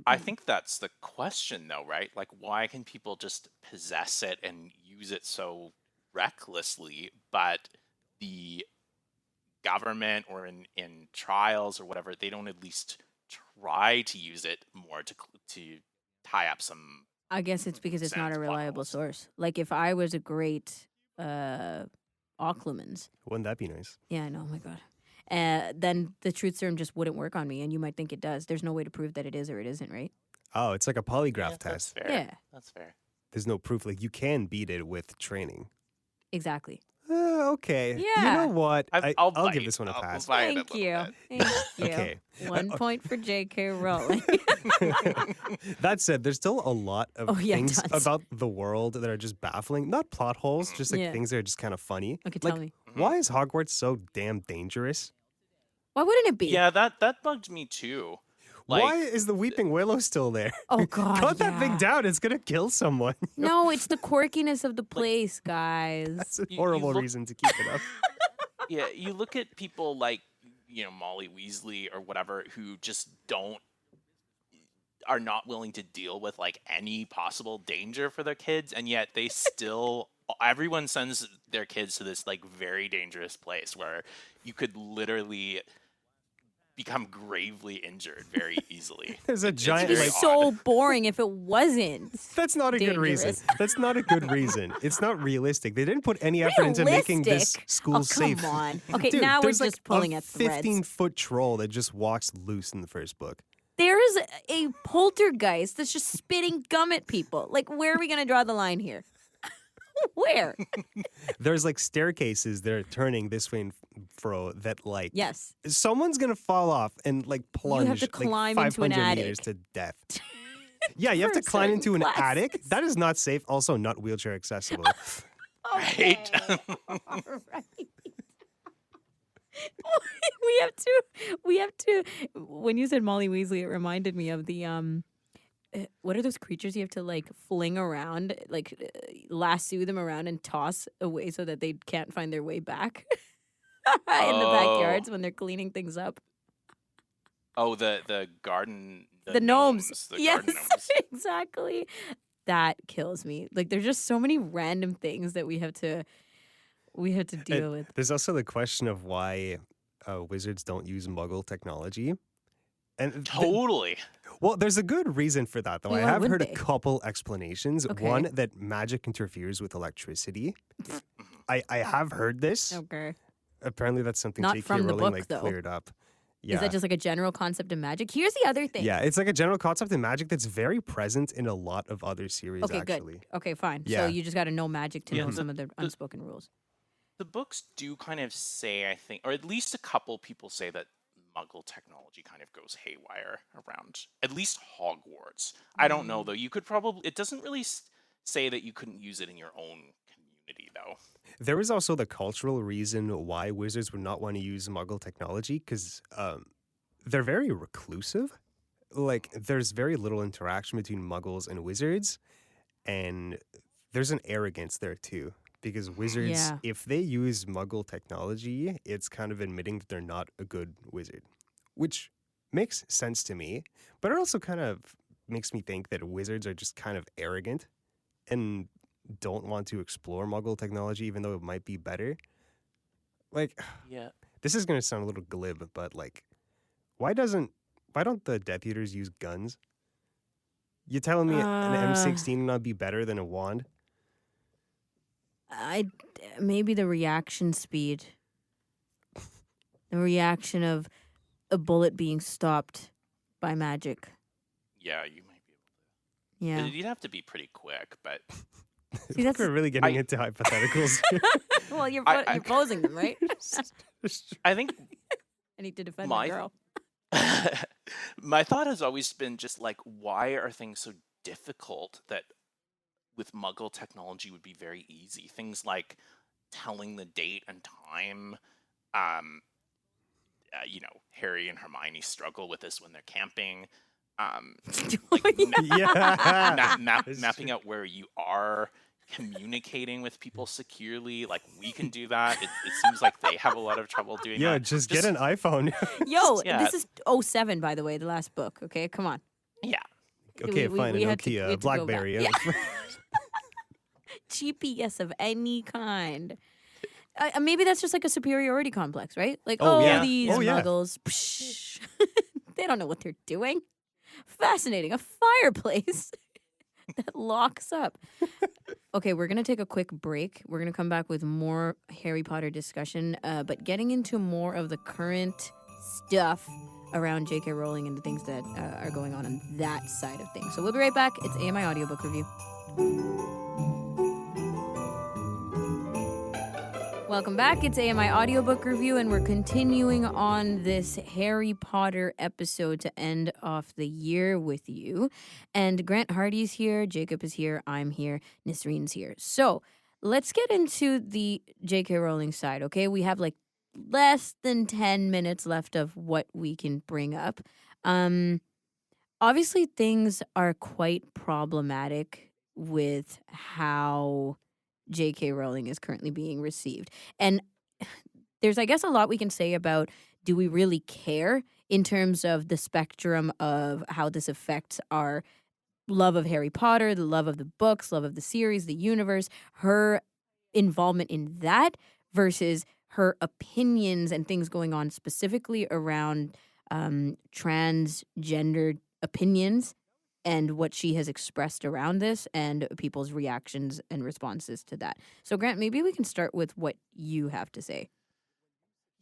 I think that's the question, though, right? Like, why can people just possess it and use it so recklessly, but the government or in trials or whatever, they don't at least try to use it more to tie up some. I guess it's because it's not Sans a reliable bottles. source. Like if I was a great Occlumens. Wouldn't that be nice? Yeah, I know. Oh my god. Then the truth serum just wouldn't work on me, and you might think it does. There's no way to prove that it is or it isn't, right? Oh, it's like a polygraph Yeah, test. That's fair. Yeah. That's fair. There's no proof. Like, you can beat it with training. Exactly. Okay. You Yeah. know what? I'll give bite. this one a I'll pass. bite it a Thank little you. bit. Thank you. Okay. 1 point for J.K. Rowling. That said, there's still a lot of Oh, yeah, things tons. about the world that are just baffling. Not plot holes, just like Yeah. things that are just kind of funny. Okay, like, tell me. why is Hogwarts so damn dangerous? Why wouldn't it be? Yeah, that bugged me too. Like, Why is the Weeping Willow still there? Oh god. Cut that yeah. thing down. It's going to kill someone. No, it's the quirkiness of the place, guys. That's a you horrible look- reason to keep it up. yeah, you look at people like, Molly Weasley or whatever who just are not willing to deal with like any possible danger for their kids, and yet they still everyone sends their kids to this like very dangerous place where you could literally become gravely injured very easily. There's a It's giant, very It's like, so boring if it wasn't. that's not a good reason. dangerous. That's not a good reason. It's not realistic. They didn't put any effort into making this Realistic? school Oh, safe. come on. Okay, Dude, now we're there's just like pulling a at threads. 15-foot troll that just walks loose in the first book. There is a poltergeist that's just spitting gum at people. Like, where are we going to draw the line here? Where? There's like staircases that are turning this way and fro that like Yes. someone's gonna fall off and like plunge to climb like into an 500 meters attic. to death. Yeah, you have For to climb into an certain attic. classes. That is not safe. Also, not wheelchair accessible. Right. All right. we have to when you said Molly Weasley, it reminded me of the what are those creatures you have to like fling around, like lasso them around and toss away so that they can't find their way back in the backyards when they're cleaning things up? Oh, the garden. The gnomes. The Yes, garden gnomes. exactly. That kills me. Like there's just so many random things that we have to deal with. There's also the question of why wizards don't use Muggle technology. And Totally. well, there's a good reason for that, though. Why I have wouldn't heard they? a couple explanations. Okay. One, that magic interferes with electricity. I have heard this. Okay. Apparently, that's something Not J.K. from the Rowling book, like though. cleared up. Yeah. Is that just like a general concept of magic? Here's the other thing. Yeah, it's like a general concept in magic that's very present in a lot of other series, Okay, actually. good. Okay, fine. Yeah. So you just got to know magic to Yeah, know the- some of the unspoken rules. The books do kind of say, I think, or at least a couple people say that Muggle technology kind of goes haywire around at least Hogwarts. I don't know though. You could probably. It doesn't really say that you couldn't use it in your own community though. There is also the cultural reason why wizards would not want to use Muggle technology because they're very reclusive. Like, there's very little interaction between Muggles and wizards, and there's an arrogance there too. Because wizards, Yeah. if they use Muggle technology, it's kind of admitting that they're not a good wizard, which makes sense to me. But it also kind of makes me think that wizards are just kind of arrogant and don't want to explore Muggle technology, even though it might be better. Like, Yeah. this is going to sound a little glib, but like, why don't the Death Eaters use guns? You telling me an M16 would not be better than a wand? Maybe the reaction speed, the reaction of a bullet being stopped by magic. Yeah, you might be able to. Yeah. You'd have to be pretty quick, but See, that's We're really getting I- into hypotheticals. well, you're I- posing them, right? I think I need to defend My- my girl. my thought has always been just like, why are things so difficult that with Muggle technology would be very easy? Things like telling the date and time. Harry and Hermione struggle with this when they're camping. Yeah. Mapping out where you are, communicating with people securely. Like, we can do that. It seems like they have a lot of trouble doing Yeah, that. just get an iPhone. Yo, Yeah. this is 07, by the way, the last book. Okay, come on. Yeah. Okay, fine. we An had to- we Nokia, had to go back. BlackBerry. Yeah. GPS of any kind. Maybe that's just like a superiority complex, right? Like, Oh, yeah. these Oh, yeah. muggles, psh, they don't know what they're doing. Fascinating. A fireplace that locks up. Okay, we're going to take a quick break. We're going to come back with more Harry Potter discussion, but getting into more of the current stuff around J.K. Rowling and the things that are going on that side of things. So we'll be right back. It's AMI Audiobook Review. Welcome back. It's AMI Audiobook Review, and we're continuing on this Harry Potter episode to end off the year with you. And Grant Hardy's here, Jacob is here, I'm here, Nisreen's here. So let's get into the J.K. Rowling side, okay? We have like less than 10 minutes left of what we can bring up. Obviously, things are quite problematic with how J.K. Rowling is currently being received. And there's, I guess, a lot we can say about, do we really care in terms of the spectrum of how this affects our love of Harry Potter, the love of the books, love of the series, the universe, her involvement in that versus her opinions and things going on specifically around transgendered opinions and what she has expressed around this and people's reactions and responses to that. So, Grant, maybe we can start with what you have to say.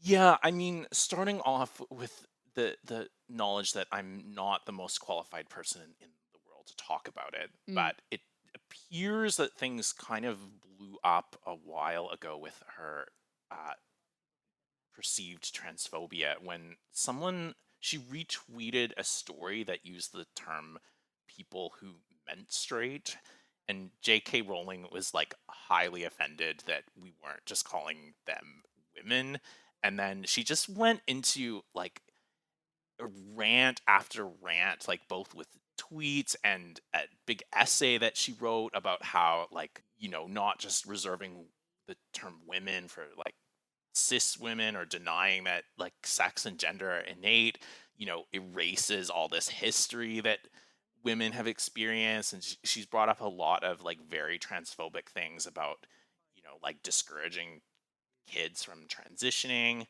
Yeah, I mean, starting off with the knowledge that I'm not the most qualified person in the world to talk about it, but it appears that things kind of blew up a while ago with her perceived transphobia when she retweeted a story that used the term people who menstruate, and J.K. Rowling was like highly offended that we weren't just calling them women. And then she just went into like a rant after rant, like both with tweets and a big essay that she wrote about how, like, not just reserving the term women for like cis women or denying that like sex and gender are innate, erases all this history that women have experienced. And she's brought up a lot of like very transphobic things about, like discouraging kids from transitioning,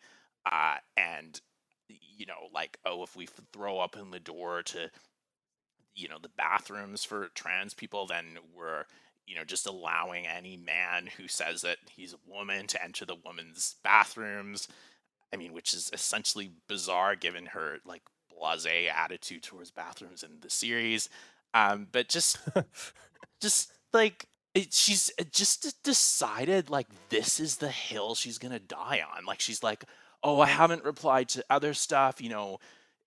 and like, if we throw up in the door to the bathrooms for trans people, then we're just allowing any man who says that he's a woman to enter the women's bathrooms. I mean, which is essentially bizarre given her like blasé attitude towards bathrooms in the series. But just like she's just decided like this is the hill she's gonna die on. Like, she's like, oh, I haven't replied to other stuff,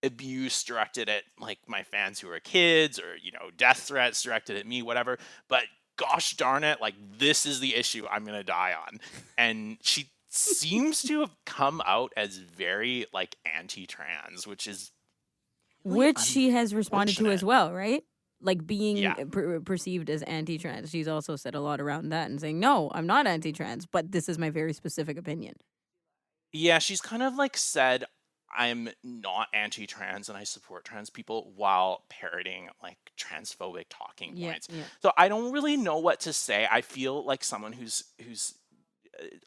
abuse directed at like my fans who are kids, or death threats directed at me, whatever. But gosh darn it, like this is the issue I'm gonna die on. And she seems to have come out as very like anti-trans, which is really Which she has responded to as unfortunate. well, right? Like being Yeah. perceived as anti-trans. She's also said a lot around that and saying, no, I'm not anti-trans, but this is my very specific opinion. Yeah, she's kind of like said, I'm not anti-trans and I support trans people, while parroting like transphobic talking Yeah, points. yeah. So I don't really know what to say. I feel like someone who's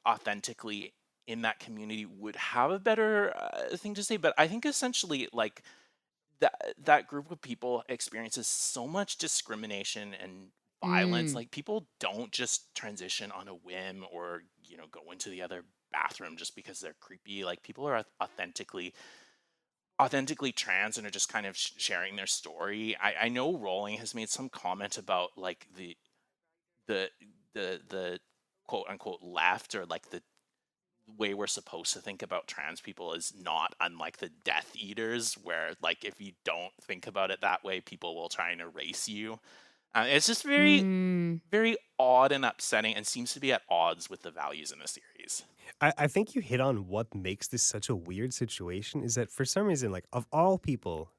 authentically in that community would have a better thing to say. But I think essentially like that group of people experiences so much discrimination and violence. Mm, Like people don't just transition on a whim, or go into the other bathroom just because they're creepy. Like people are authentically trans and are just kind of sharing their story. I know Rowling has made some comment about like the the quote unquote left, or like the way we're supposed to think about trans people is not unlike the Death Eaters, where like if you don't think about it that way, people will try and erase you. It's just very, mm. very odd and upsetting, and seems to be at odds with the values in the series. I think you hit on what makes this such a weird situation is that for some reason, like of all people,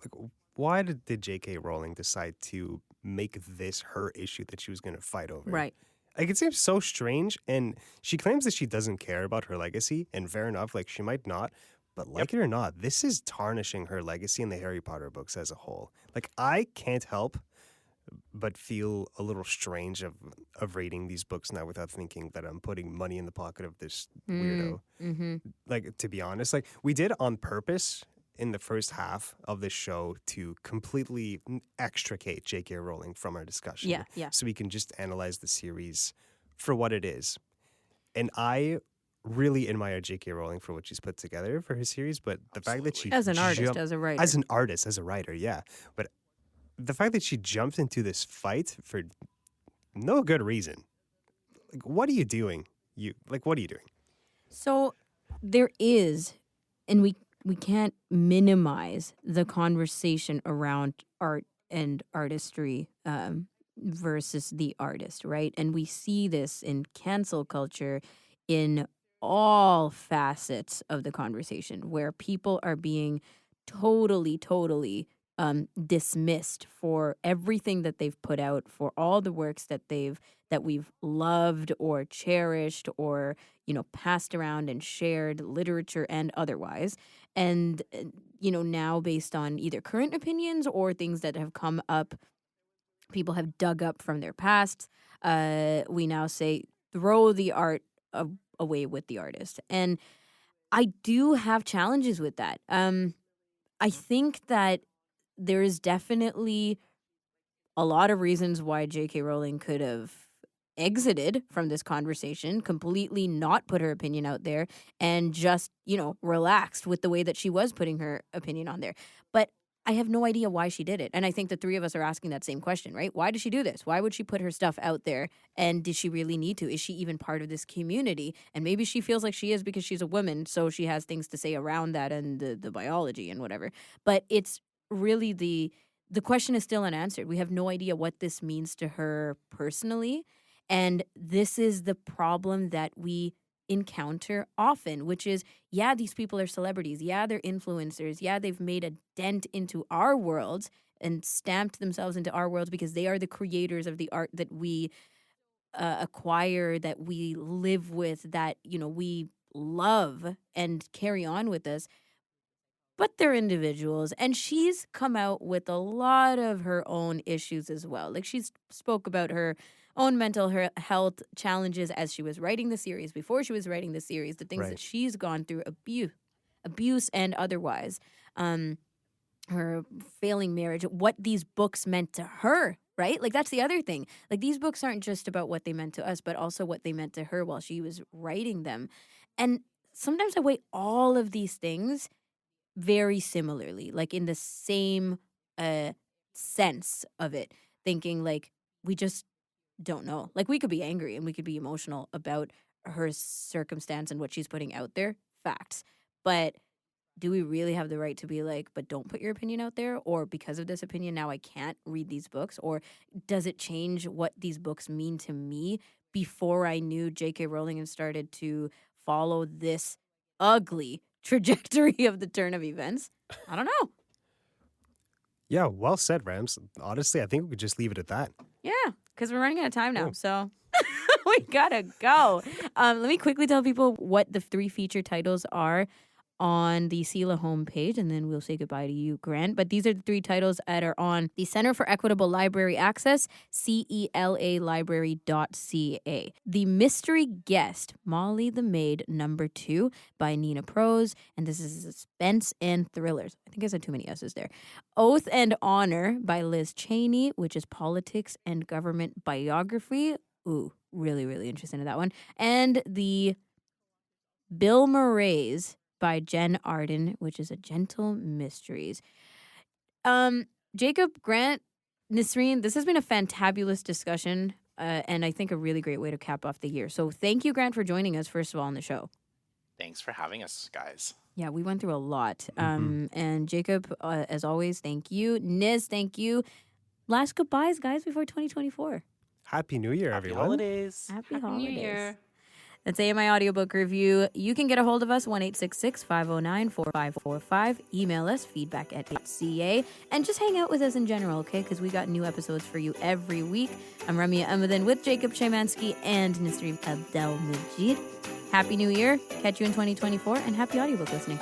like why did J.K. Rowling decide to make this her issue that she was going to fight over? Right. Like it seems so strange, and she claims that she doesn't care about her legacy, and fair enough, like she might not, but Yep. like it or not, this is tarnishing her legacy in the Harry Potter books as a whole. Like I can't help but feel a little strange of reading these books now without thinking that I'm putting money in the pocket of this Mm, weirdo. mm-hmm. Like to be honest, like we did on purpose in the first half of this show to completely extricate J.K. Rowling from our discussion, Yeah, yeah. so we can just analyze the series for what it is. And I really admire J.K. Rowling for what she's put together for her series, but the fact that she Absolutely. As an artist, jumped as a writer. as an artist, as a writer, yeah, but the fact that she jumped into this fight for no good reason, like what are you doing? What are you doing? So there is, and we can't minimize the conversation around art and artistry versus the artist, right? And we see this in cancel culture in all facets of the conversation where people are being totally dismissed for everything that they've put out, for all the works that we've loved or cherished or passed around and shared, literature and otherwise. And, now based on either current opinions or things that have come up, people have dug up from their past, we now say, throw the art away with the artist. And I do have challenges with that. I think that there is definitely a lot of reasons why J.K. Rowling could have exited from this conversation, completely not put her opinion out there, and just, relaxed with the way that she was putting her opinion on there. But I have no idea why she did it. And I think the three of us are asking that same question, right? Why did she do this? Why would she put her stuff out there? And did she really need to? Is she even part of this community? And maybe she feels like she is because she's a woman, so she has things to say around that and the biology and whatever. But it's really the question is still unanswered. We have no idea what this means to her personally. And this is the problem that we encounter often, which is, yeah, these people are celebrities. Yeah, they're influencers. Yeah, they've made a dent into our world and stamped themselves into our world because they are the creators of the art that we acquire, that we live with, that, we love and carry on with us, but they're individuals, and she's come out with a lot of her own issues as well. Like she's spoke about her own health challenges as she was writing the series, before she was writing the series, the things that Right. she's gone through, abuse and otherwise, um her failing marriage, what these books meant to her, right? Like that's the other thing. Like these books aren't just about what they meant to us, but also what they meant to her while she was writing them. And sometimes I weigh all of these things very similarly, like in the same uh sense of it, thinking like we just don't know. Like we could be angry and we could be emotional about her circumstance and what she's putting out there. facts. But do we really have the right to be like, but don't put your opinion out there? Or because of this opinion, now I can't read these books? Or does it change what these books mean to me before I knew J.K. Rowling and started to follow this ugly trajectory of the turn of events? I don't know. Yeah, well said, Rams. Honestly, I think we could just leave it at that. Yeah, because we're running out of time now. Cool. So we gotta go. Let me quickly tell people what the 3 feature titles are on the CELA homepage, and then we'll say goodbye to you, Grant. But these are the 3 titles that are on the Center for Equitable Library Access, CELAlibrary.ca. The Mystery Guest, Molly the Maid, number 2 by Nina Prose, and this is suspense and thrillers. I think I said too many S's there. Oath and Honor by Liz Cheney, which is politics and government biography. Ooh, really, really interested in that one. And the Bill Murray's by Jen Arden, which is a Gentle Mysteries. Jacob, Grant, Nisreen, this has been a fantabulous discussion, and I think a really great way to cap off the year. So thank you, Grant, for joining us, first of all, on the show. Thanks for having us, guys. Yeah, we went through a lot. And Jacob, as always, thank you. Niz, thank you. Last goodbyes, guys, before 2024. Happy New Year, Happy everyone. holidays. Happy Happy holidays. New Year. That's AMI Audiobook Review. You can get a hold of us, 1-866-509-4545. Email us, feedback@ca. And just hang out with us in general, okay? Because we got new episodes for you every week. I'm Ramya Amadan with Jacob Shemansky and Nisreen Abdel Majid. Happy New Year. Catch you in 2024. And happy audiobook listening.